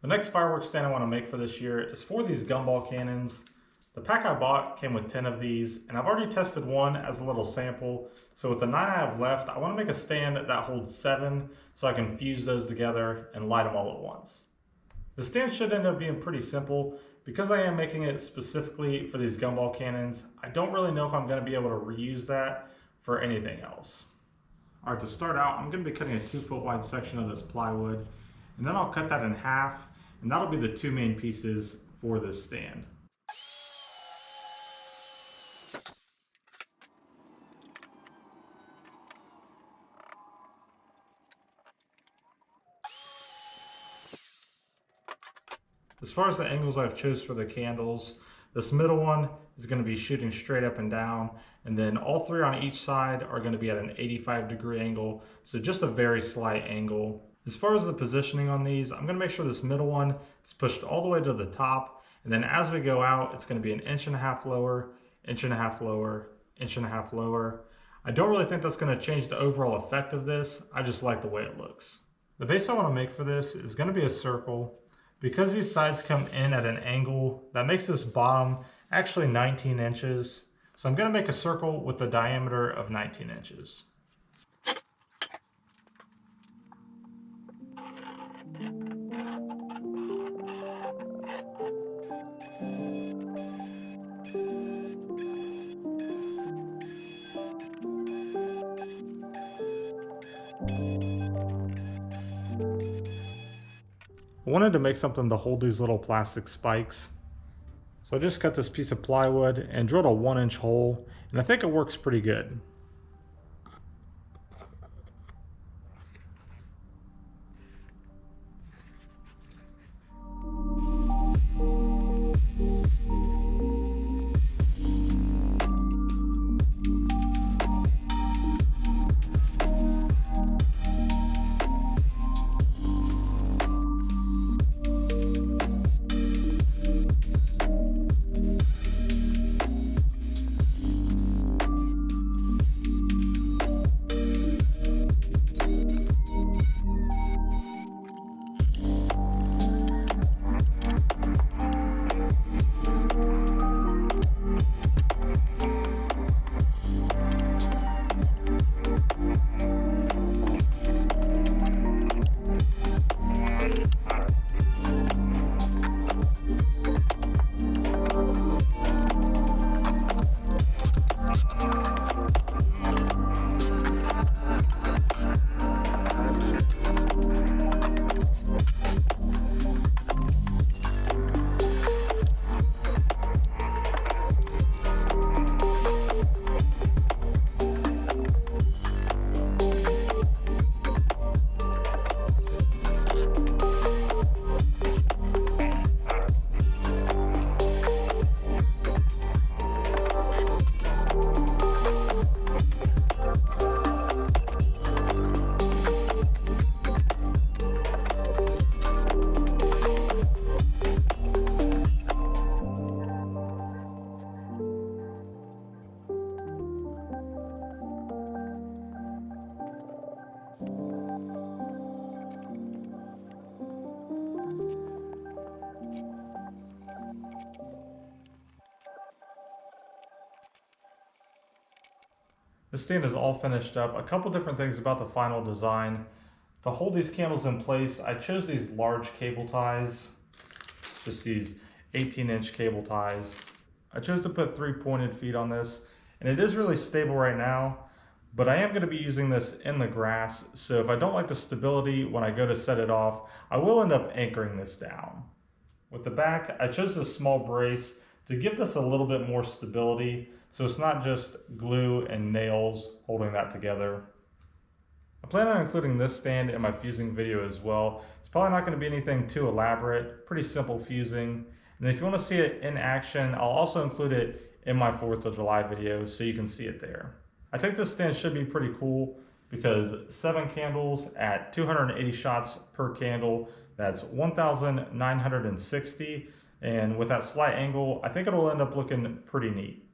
The next fireworks stand I want to make for this year is for these gumball cannons. The pack I bought came with 10 of these, and I've already tested one as a little sample. So with the 9 I have left, I want to make a stand that holds 7 so I can fuse those together and light them all at once. The stand should end up being pretty simple. Because I am making it specifically for these gumball cannons, I don't really know if I'm going to be able to reuse that for anything else. All right, to start out, I'm going to be cutting a 2-foot wide section of this plywood, and then I'll cut that in half, and that'll be the 2 main pieces for this stand. As far as the angles I've chose for the candles, this middle one is going to be shooting straight up and down, and then all 3 on each side are going to be at an 85-degree angle, so just a very slight angle. As far as the positioning on these, I'm going to make sure this middle one is pushed all the way to the top, and then as we go out, it's going to be an 1.5 inches lower, 1.5 inches lower, 1.5 inches lower. I don't really think that's going to change the overall effect of this. I just like the way it looks. The base I want to make for this is going to be a circle. Because these sides come in at an angle, that makes this bottom actually 19 inches. So I'm going to make a circle with the diameter of 19 inches. I wanted to make something to hold these little plastic spikes. So I just cut this piece of plywood and drilled a 1-inch hole, and I think it works pretty good. This stand is all finished up. A couple different things about the final design. To hold these candles in place, I chose these large cable ties, just these 18-inch cable ties. I chose to put 3 pointed feet on this, and it is really stable right now, but I am going to be using this in the grass, so if I don't like the stability when I go to set it off, I will end up anchoring this down. With the back, I chose this small brace to give this a little bit more stability, so it's not just glue and nails holding that together. I plan on including this stand in my fusing video as well. It's probably not going to be anything too elaborate, pretty simple fusing. And if you want to see it in action, I'll also include it in my 4th of July video so you can see it there. I think this stand should be pretty cool because 7 candles at 280 shots per candle, that's 1,960. And with that slight angle, I think it'll end up looking pretty neat.